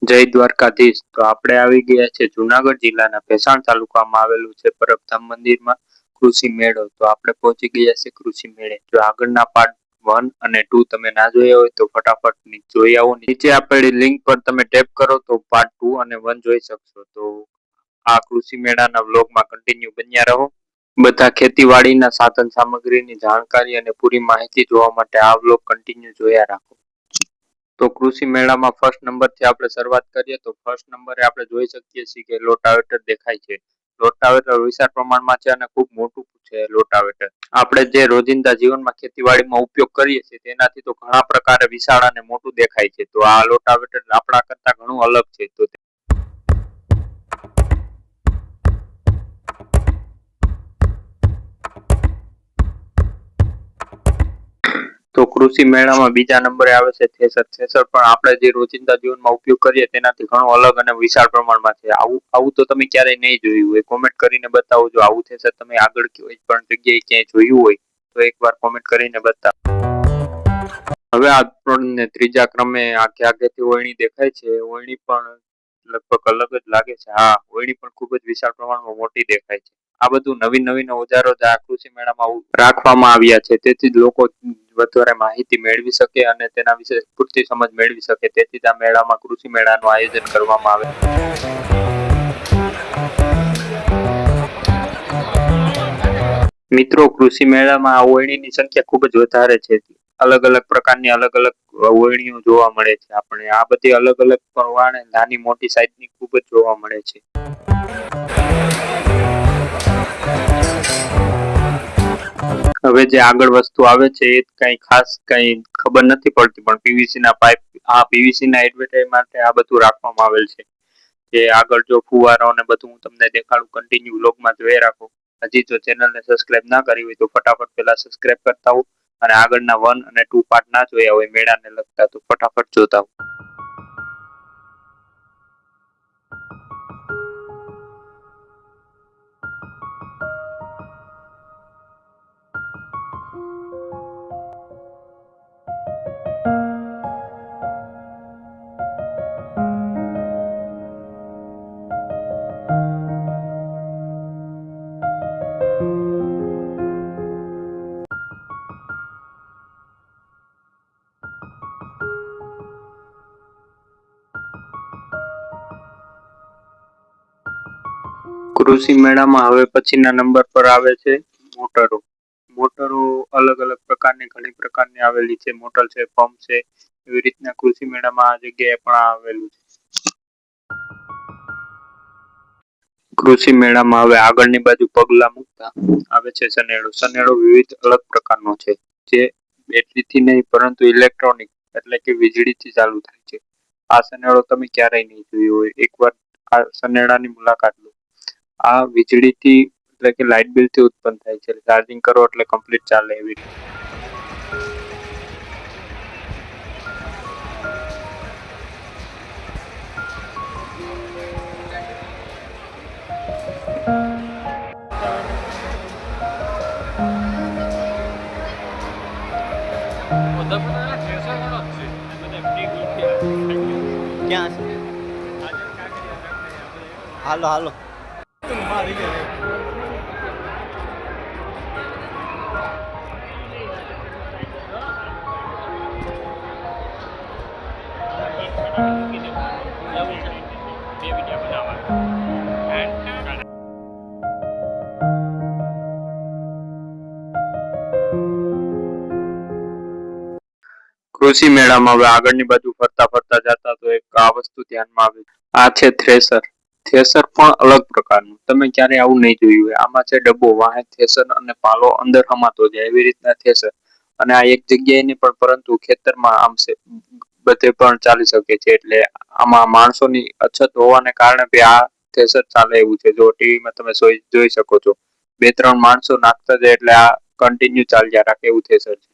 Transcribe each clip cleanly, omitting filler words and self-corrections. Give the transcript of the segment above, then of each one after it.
જય દ્વારકાધીશ. તો આપણે આવી ગયા છે જુનાગઢ જિલ્લાના ભેસાણ તાલુકામાં આવેલું છે પરબધામ મંદિરમાં કૃષિ મેળો. તો આપણે પહોંચી ગયા છે કૃષિ મેળે. જો આગળના પાર્ટ 1 અને 2 તમે ના જોયા હોય તો ફટાફટ જોઈ આવો. નીચે આપેલી લિંક પર તમે ટેપ કરો તો પાર્ટ 2 અને 1 જોઈ શકશો. તો આ કૃષિ મેળાના વ્લોગમાં કન્ટિન્યુ બન્યા રહો. બધા ખેતીવાડીના સાધન સામગ્રીની જાણકારી અને પૂરી માહિતી જોવા માટે આ વ્લોગ કન્ટિન્યુ જોયા રાખો. તો કૃષિ મેળામાં ફર્સ્ટ નંબરથી આપણે શરૂઆત કરીએ તો ફર્સ્ટ નંબરે આપણે જોઈ શકીએ છીએ કે લોટાવેટર દેખાય છે. લોટાવેટર વિશાળ પ્રમાણમાં છે અને ખૂબ મોટું છે. લોટાવેટર આપણે જે રોજિંદા જીવનમાં ખેતીવાડીમાં ઉપયોગ કરીએ છીએ તેનાથી તો ઘણા પ્રકારે વિશાળ અને મોટું દેખાય છે. તો આ લોટાવેટર આપણા કરતા ઘણું અલગ છે. તો કૃષિ મેળામાં બીજા નંબરે આવે છે થ્રેસર. થ્રેસર પણ આપણે જે રોજિંદા જીવનમાં ઉપયોગ કરીએ તેનાથી ઘણું અલગ અને વિશાળ પ્રમાણમાં છે. આવું તો તમે ક્યારેય નહીં જોયું હોય. કોમેન્ટ કરીને બતાવો જો આવું થ્રેસર તમે આગળ કોઈ પણ જગ્યાએ ક્યાંય જોયું હોય તો એકવાર કોમેન્ટ કરીને બતાવો. હવે આપણને ત્રીજા ક્રમે આગેથી ઓયણી દેખાય છે. ઓયણી પણ લગભગ અલગ જ લાગે છે. હા, ઓયણી પણ ખૂબ જ વિશાળ પ્રમાણમાં મોટી દેખાય છે. આ બધું નવીન ઓજારો જ આ કૃષિ મેળામાં રાખવામાં આવ્યા છે. તેથી જ લોકો વધારે માહિતી મેળવી શકે અને તેના વિશે પૂરતી સમજ મેળવી શકે. તેથી જ આ મેળામાં કૃષિ મેળાનું આયોજન કરવામાં આવે. મિત્રો, કૃષિ મેળામાં આ ઓયણીની સંખ્યા ખૂબ જ વધારે છે. અલગ અલગ પ્રકારની અલગ અલગ ઓયણીઓ જોવા મળે છે. આપણે આ બધી અલગ અલગ પ્રમાણે નાની મોટી સાઈઝની ખૂબ જ જોવા મળે છે. હવે જે આગળ વસ્તુ આવે છે એ કઈ ખાસ કઈ ખબર નથી પડતી પણ પીવીસી ના પાઇપ, આ પીવીસી ના એડવર્ટાઇઝ માટે આ બધું રાખવામાં આવેલ છે. જે આગળ જો ફુવારો ને બધું હું તમને દેખાડું કન્ટિન્યુ વ્લોગમાં જોઈ રાખો. હજી જો ચેનલને સબસ્ક્રાઇબ ના કરી હોય તો ફટાફટ પેલા સબસ્ક્રાઇબ કરતા હો અને આગળના 1 અને 2 પાર્ટ ના જોયા હોય મેળાને લગતા તો ફટાફટ જોતા હો. કૃષિ મેળામાં હવે પછીના નંબર પર આવે છે મોટરો. મોટરો અલગ અલગ પ્રકારની ઘણી પ્રકારની આવેલી છે. મોટર છે, પંપ છે, એવી રીતના કૃષિ મેળામાં આ જગ્યાએ પણ આવેલું છે. કૃષિ મેળામાં હવે આગળની બાજુ પગલા મૂકતા આવે છે સનેડો. સનેડો વિવિધ અલગ પ્રકારનો છે જે બેટરીથી નહીં પરંતુ ઇલેક્ટ્રોનિક એટલે કે વીજળીથી ચાલુ થાય છે. આ સનેડો તમે ક્યારેય નહીં જોયું હોય. એકવાર આ સનેડાની મુલાકાત લો. આ વીજળીથી એટલે કે લાઇટ બિલથી ઉત્પન્ન થાય છે. ચાર્જિંગ કરો એટલે કમ્પ્લીટ ચાલે એવી રીતે. ક્યાં છે? હાલો હાલો. કૃષિ મેળામાં હવે આગળની બાજુ ફરતા ફરતા જતા તો એક આ વસ્તુ ધ્યાનમાં આવે. આ છે થ્રેસર. થ્રેસર પણ અલગ પ્રકારનું. તમે ક્યારે આવું નહીં જોયું હોય. આમાં છે ડબ્બો, વાહે થ્રેસર અને પાલો અંદર હમાતો જાય એવી રીતના થ્રેસર. અને આ એક જગ્યાએ નહીં પણ પરંતુ ખેતરમાં આમ છે બધે પણ ચાલી શકે છે. એટલે આમાં માણસોની અછત હોવાને કારણે બી આ થ્રેસર ચાલે એવું છે. જો ટીવીમાં તમે જોઈ શકો છો. 2-3 માણસો નાખતા જાય એટલે આ કન્ટિન્યુ ચાલ્યા રાખે એવું થ્રેસર છે.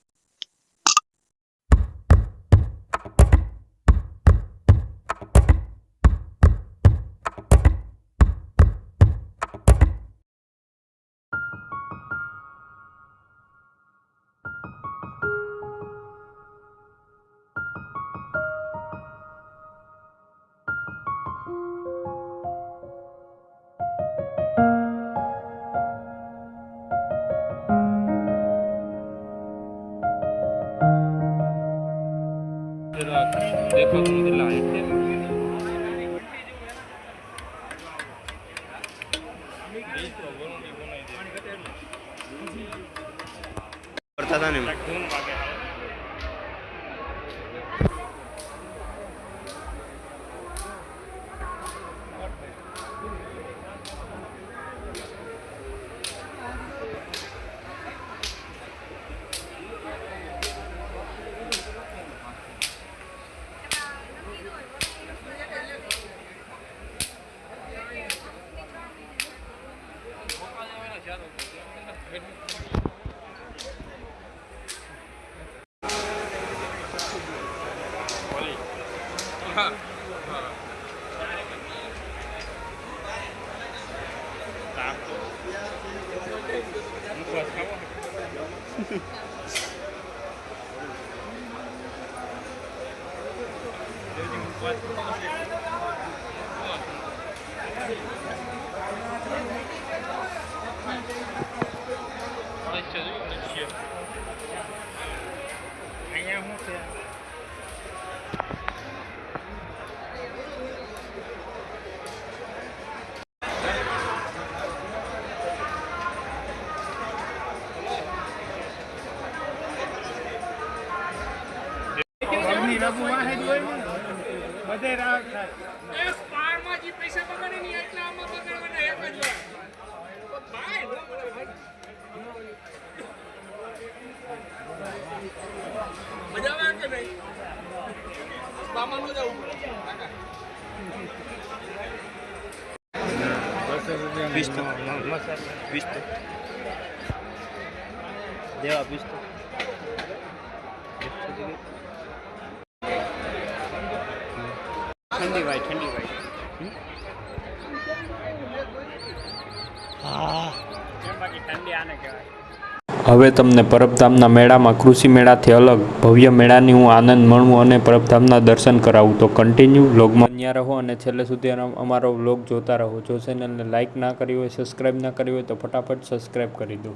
કરતા હતા ને દેવા પીસ્તો ઠંડી ભાઈ હવે તમને પરબધામના મેળામાં કૃષિ મેળાથી અલગ ભવ્ય મેળાની હું આનંદ માણું અને પરબધામના દર્શન કરાવું. તો કન્ટિન્યુ વ્લોગમાં બન્યા રહો અને છેલ્લે સુધી અમારો વ્લોગ જોતા રહો. જો ચેનલને લાઇક ના કરી હોય, સબસ્ક્રાઈબ ના કરી હોય તો ફટાફટ સબસ્ક્રાઈબ કરી દો.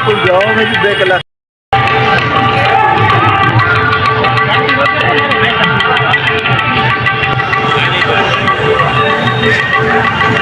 કોઈ જવામાં જ 2 કલાક. આની